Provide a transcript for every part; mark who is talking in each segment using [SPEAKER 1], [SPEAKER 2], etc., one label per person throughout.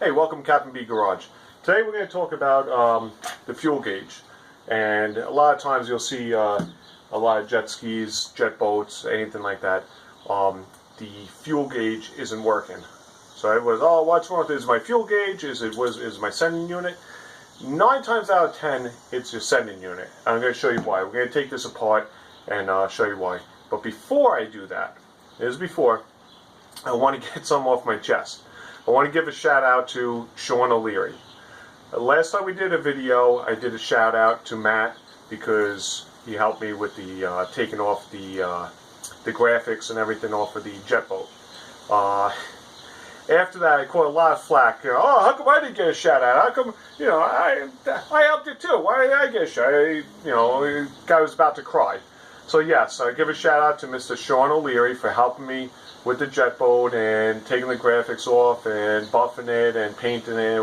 [SPEAKER 1] Hey, welcome to Captain B Garage. Today we're going to talk about the fuel gauge. And a lot of times you'll see a lot of jet skis, jet boats, anything like that. The fuel gauge isn't working. So everyone's, oh, what's wrong with this? Is my fuel gauge? Is my sending unit? 9 times out of 10, it's your sending unit. I'm going to show you why. We're going to take this apart and show you why. But before I do that, I want to get some off my chest. I want to give a shout out to Sean O'Leary. Last time we did a video, I did a shout out to Matt because he helped me with the taking off the graphics and everything off of the jet boat. After that, I caught a lot of flack. Oh, how come I didn't get a shout out? How come, I helped you too? Why did I get a shout out? The guy was about to cry. So yes, I give a shout out to Mr. Sean O'Leary for helping me with the jet boat and taking the graphics off and buffing it and painting it,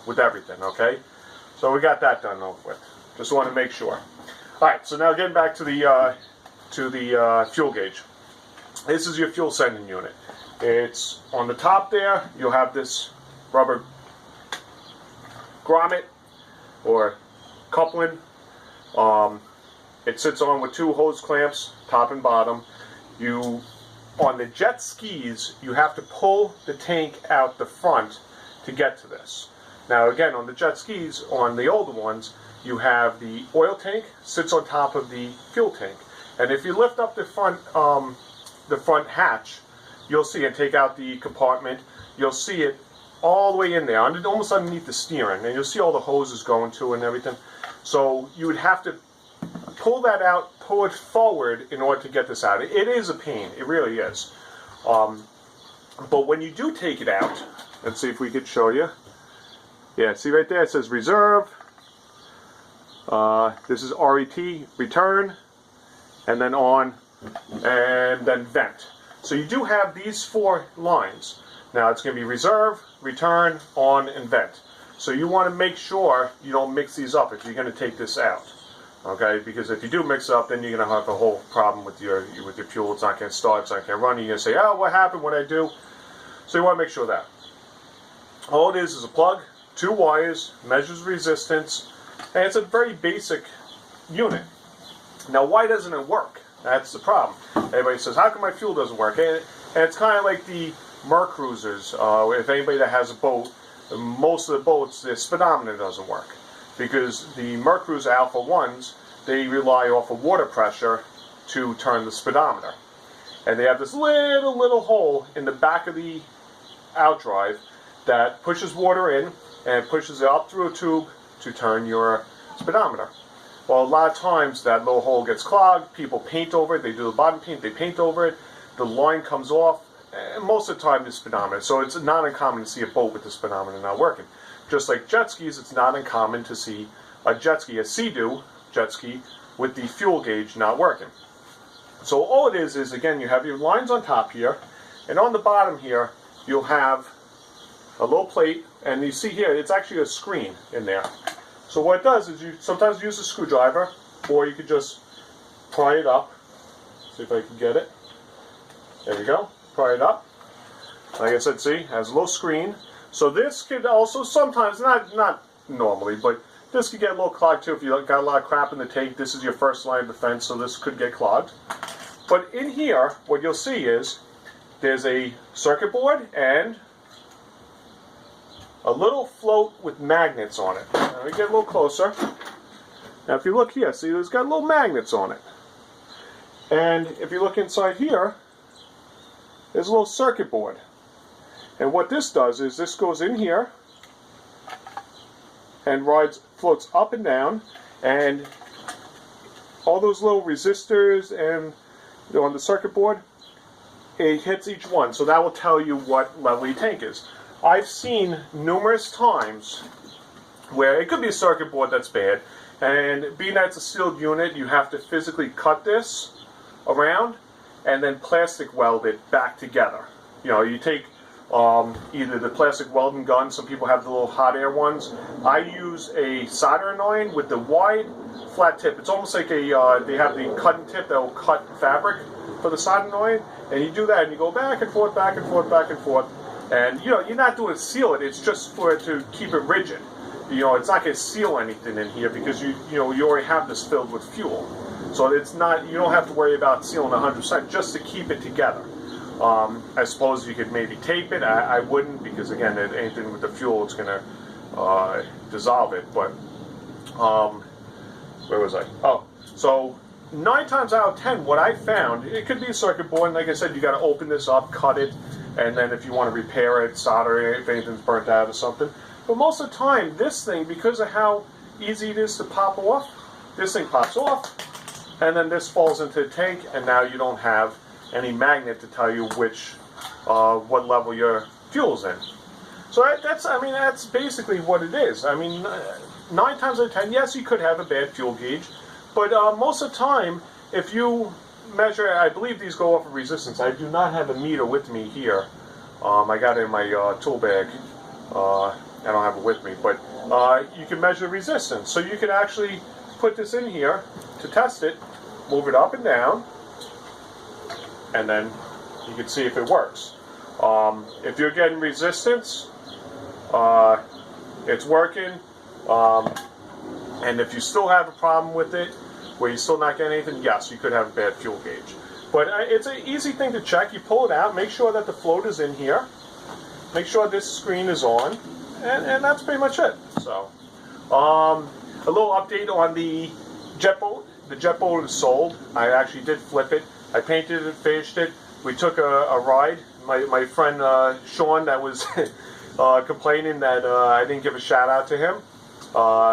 [SPEAKER 1] with everything, okay? So we got that done over with. Just want to make sure. Alright, so now getting back to the fuel gauge. This is your fuel sending unit. It's on the top there, you'll have this rubber grommet or coupling. It sits on with 2 hose clamps, top and bottom. On the jet skis, you have to pull the tank out the front to get to this. Now again, on the jet skis, on the older ones, you have the oil tank sits on top of the fuel tank. And if you lift up the front hatch, you'll see it, take out the compartment, you'll see it all the way in there, almost underneath the steering, and you'll see all the hoses going to and everything. So you would have to pull that out, pull it forward in order to get this out. It is a pain, it really is. But when you do take it out, let's see if we could show you. Yeah, see right there, it says reserve. This is RET, return, and then on, and then vent. So you do have these 4 lines. Now it's going to be reserve, return, on, and vent. So you want to make sure you don't mix these up if you're going to take this out. Okay, because if you do mix it up, then you're going to have a whole problem with your fuel. It's not going to start, it's not going to run. You're going to say, oh, what happened, what did I do? So you want to make sure of that. All it is a plug, 2 wires, measures resistance, and it's a very basic unit. Now, why doesn't it work? That's the problem. Everybody says, how come my fuel doesn't work? And it's kind of like the Mercruisers. If anybody that has a boat, most of the boats, their speedometer doesn't work. Because the Mercruiser Alpha 1s, they rely off of water pressure to turn the speedometer. And they have this little hole in the back of the outdrive that pushes water in and pushes it up through a tube to turn your speedometer. Well, a lot of times that little hole gets clogged, people paint over it, they do the bottom paint, they paint over it, the line comes off, and most of the time the speedometer. So it's not uncommon to see a boat with the speedometer not working. Just like jet skis, it's not uncommon to see a jet ski, a SeaDoo jet ski, with the fuel gauge not working. So all it is again, you have your lines on top here, and on the bottom here, you'll have a little plate, and you see here, it's actually a screen in there. So what it does is you sometimes use a screwdriver, or you could just pry it up. See if I can get it. There you go, pry it up. Like I said, see, it has a little screen. So this could also sometimes, not normally, but this could get a little clogged too. If you got a lot of crap in the tank, this is your first line of defense, so this could get clogged. But in here, what you'll see is there's a circuit board and a little float with magnets on it. Now we get a little closer. Now if you look here, see there's got little magnets on it. And if you look inside here, there's a little circuit board. And what this does is this goes in here and floats up and down, and all those little resistors and on the circuit board, it hits each one. So that will tell you what level your tank is. I've seen numerous times where it could be a circuit board that's bad, and being that it's a sealed unit, you have to physically cut this around and then plastic weld it back together. You take either the plastic welding gun, some people have the little hot air ones. I use a soldering iron with the wide flat tip. It's almost like they have the cutting tip that will cut fabric for the soldering iron, and you do that and you go back and forth, back and forth, back and forth. And you know, you're not doing seal it. It's just for it to keep it rigid. You know, it's not going to seal anything in here because you already have this filled with fuel. So it's not, you don't have to worry about sealing 100% just to keep it together. I suppose you could maybe tape it. I wouldn't, because again, anything with the fuel, it's going to dissolve it. But where was I? Oh, so 9 times out of 10, what I found, it could be a circuit board. And like I said, you got to open this up, cut it, and then if you want to repair it, solder it, if anything's burnt out or something. But most of the time, this thing, because of how easy it is to pop off, this thing pops off, and then this falls into the tank, and now you don't have any magnet to tell you what level your fuel's in. So that's basically what it is. I mean, 9 times out of 10, yes, you could have a bad fuel gauge, but most of the time, if you measure, I believe these go off of resistance. I do not have a meter with me here. I got it in my tool bag. I don't have it with me, but you can measure resistance. So you can actually put this in here to test it, move it up and down, and then you can see if it works. If you're getting resistance, it's working. And if you still have a problem with it, where you're still not getting anything, yes, you could have a bad fuel gauge. But it's an easy thing to check. You pull it out, make sure that the float is in here, make sure this screen is on, and that's pretty much it. So, a little update on the jet boat. The jet boat is sold. I actually did flip it. I painted it, finished it. We took a ride. My friend Sean, that was complaining that I didn't give a shout out to him.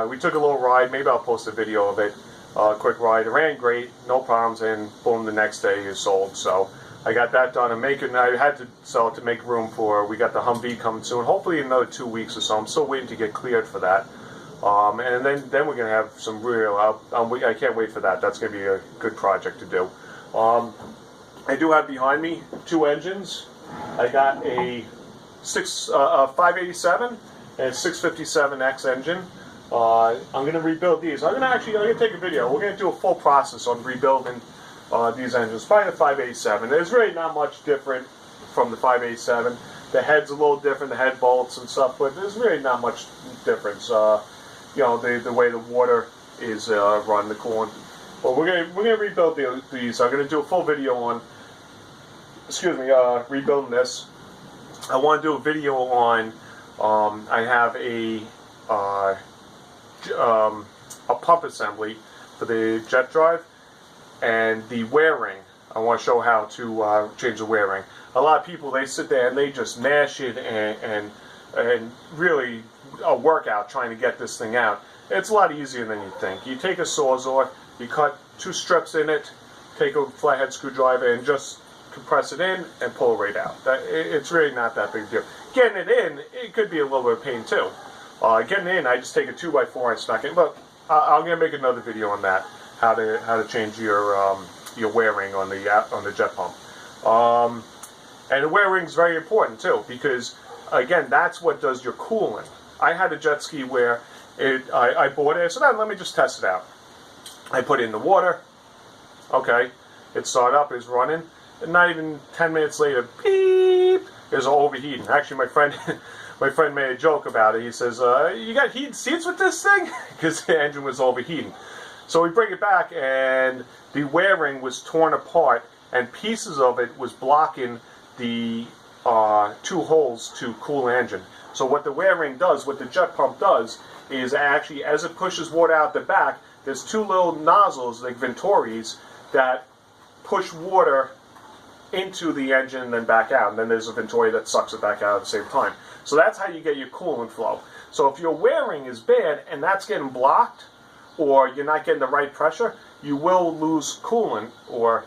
[SPEAKER 1] We took a little ride. Maybe I'll post a video of it. Quick ride. It ran great, no problems, and boom, the next day is sold. So I got that done. I had to sell it to make room for. We got the Humvee coming soon. Hopefully in another 2 weeks or so. I'm still waiting to get cleared for that. And then we're gonna have some real. I can't wait for that. That's gonna be a good project to do. I do have behind me 2 engines. I got a 587 and a 657X engine. I'm going to rebuild these. I'm going to take a video. We're going to do a full process on rebuilding these engines. Probably the 587. There's really not much different from the 587. The head's a little different, the head bolts and stuff, but there's really not much difference. The way the water is run, the coolant. But we're gonna rebuild these. I'm going to do a full video on, rebuilding this. I want to do a video on. I have a pump assembly for the jet drive, and the wear ring. I want to show how to change the wear ring. A lot of people, they sit there and they just mash it and really a workout trying to get this thing out. It's a lot easier than you think. You take a Sawzall, you cut 2 strips in it, take a flathead screwdriver and just compress it in and pull it right out. It's really not that big a deal. Getting it in, it could be a little bit of pain too. Getting in, I just take a 2x4 and smack it. But I'm gonna make another video on that, how to change your wear ring on the jet pump. And the wear ring is very important too, because again, that's what does your cooling. I had a jet ski where I bought it. I said, let me just test it out. I put it in the water. Okay, it started up, it's running. And not even 10 minutes later, beep, there's overheating. Actually, my friend made a joke about it. He says, you got heated seats with this thing? Because the engine was overheating. So we bring it back, and the wear ring was torn apart, and pieces of it was blocking the 2 holes to cool the engine. So what the wear ring does, what the jet pump does, is actually, as it pushes water out the back, there's 2 little nozzles, like Venturis, that push water into the engine and then back out. And then there's a Venturi that sucks it back out at the same time. So that's how you get your coolant flow. So if your wear ring is bad and that's getting blocked, or you're not getting the right pressure, you will lose coolant, or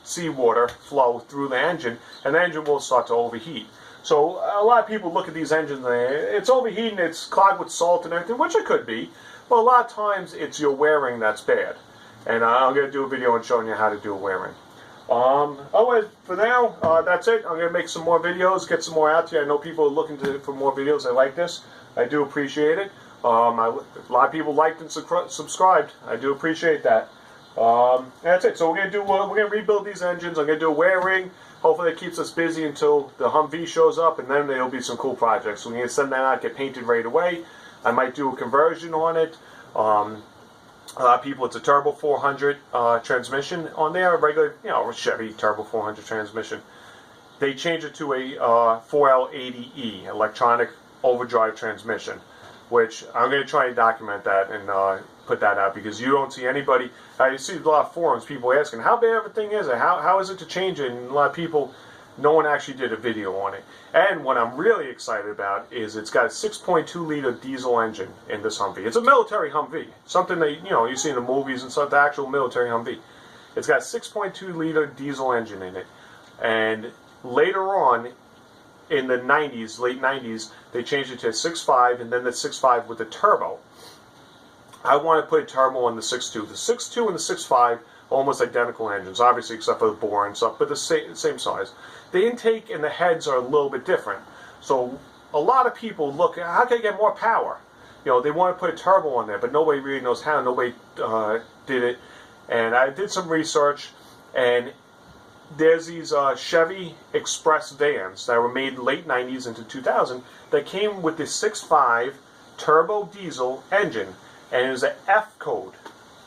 [SPEAKER 1] seawater flow through the engine, and the engine will start to overheat. So a lot of people look at these engines and it's overheating, it's clogged with salt and everything, which it could be, but a lot of times it's your wear ring that's bad. And I'm going to do a video on showing you how to do a wear ring. Otherwise, for now, that's it. I'm going to make some more videos, get some more out to you. I know people are looking for more videos. I like this. I do appreciate it. A lot of people liked and subscribed. I do appreciate that. That's it. So we're going to rebuild these engines. I'm going to do a wear ring. hopefully it keeps us busy until the Humvee shows up, and then there'll be some cool projects. So we're going to send that out, get painted right away. I might do a conversion on it. A lot of people, it's a turbo 400 transmission on there, a regular, Chevy turbo 400 transmission. They change it to a 4L80E, electronic overdrive transmission, which I'm going to try and document that and put that out, because you don't see anybody. You see a lot of forums, people asking how bad everything is, and how is it to change it, and a lot of people, no one actually did a video on it. And what I'm really excited about is it's got a 6.2 liter diesel engine in this Humvee. It's a military Humvee, something that you see in the movies and stuff, the actual military Humvee. It's got a 6.2 liter diesel engine in it, and later on in the 90s, late 90s, they changed it to a 6.5, and then the 6.5 with the turbo. I want to put a turbo on the 6.2. The 6.2 and the 6.5 almost identical engines, obviously except for the bore and stuff, but the same size. The intake and the heads are a little bit different. So a lot of people look, how can I get more power? They want to put a turbo on there, but nobody really knows how. Nobody did it. And I did some research, and there's these Chevy Express vans that were made late 90s into 2000 that came with this 6.5 turbo diesel engine, and it was an F code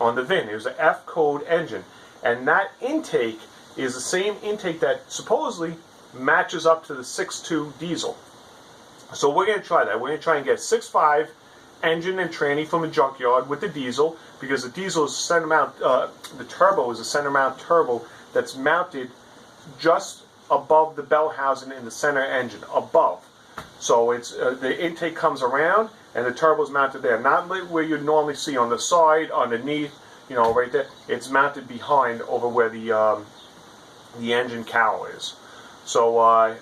[SPEAKER 1] on the VIN. It was an F code engine, and that intake is the same intake that supposedly matches up to the 6.2 diesel. So we're going to try that. We're going to try and get 6.5 engine and tranny from a junkyard with the diesel, because the diesel is center mount. The turbo is a center mount turbo that's mounted just above the bell housing in the center engine, above. So it's the intake comes around and the turbo is mounted there, not where you'd normally see on the side, underneath, right there. It's mounted behind, over where the engine cowl is. So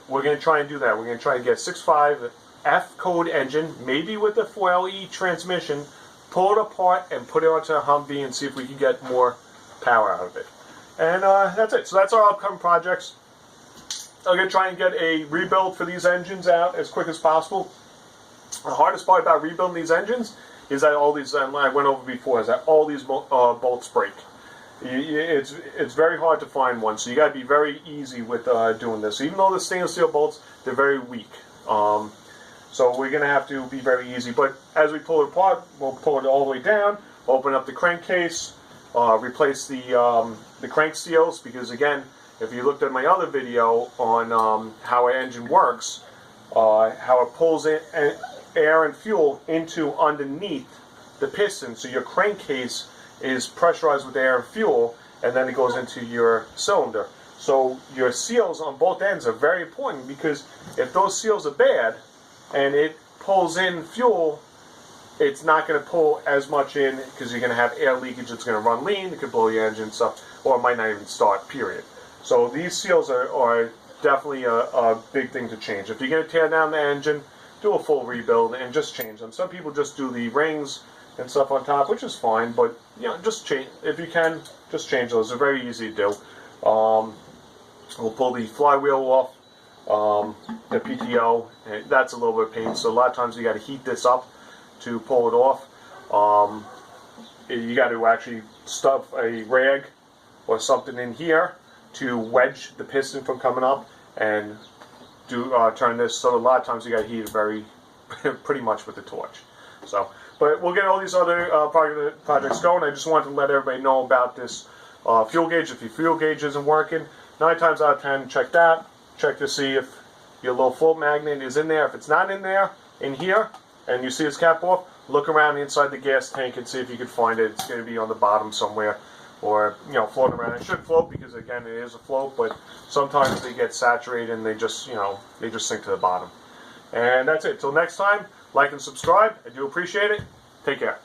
[SPEAKER 1] we're going to try and do that. We're going to try and get a 6.5 F code engine, maybe with the 4LE transmission, pull it apart and put it onto a Humvee and see if we can get more power out of it. And that's it. So that's our upcoming projects. I'm going to try and get a rebuild for these engines out as quick as possible. The hardest part about rebuilding these engines is that all these, I went over before, is that all these bolts break. It's very hard to find one, so you got to be very easy with doing this. Even though the stainless steel bolts, they're very weak. So we're going to have to be very easy. But as we pull it apart, we'll pull it all the way down, open up the crankcase, replace the crank seals, because again, if you looked at my other video on how an engine works, how it pulls in air and fuel into underneath the piston, so your crankcase is pressurized with air and fuel, and then it goes into your cylinder. So your seals on both ends are very important, because if those seals are bad and it pulls in fuel, it's not going to pull as much in, because you're going to have air leakage. It's going to run lean, it could blow your engine stuff, or it might not even start, period. So these seals are definitely a big thing to change. If you're going to tear down the engine, do a full rebuild and just change them. Some people just do the rings and stuff on top, which is fine, but just change, if you can, just change those. They're very easy to do. We'll pull the flywheel off, the PTO, and that's a little bit of pain, so a lot of times you got to heat this up to pull it off. You got to actually stuff a rag or something in here to wedge the piston from coming up, and turn this. So a lot of times you got to heat it very pretty much with the torch. So, but we'll get all these other projects going. I just wanted to let everybody know about this fuel gauge. If your fuel gauge isn't working, 9 times out of 10, check that. Check to see if your low float magnet is in there. If it's not in there, in here, and you see its cap off, look around inside the gas tank and see if you can find it. It's going to be on the bottom somewhere, or floating around. It should float, because again, it is a float, but sometimes they get saturated and they just they just sink to the bottom. And that's it. Till next time, like and subscribe. I do appreciate it. Take care.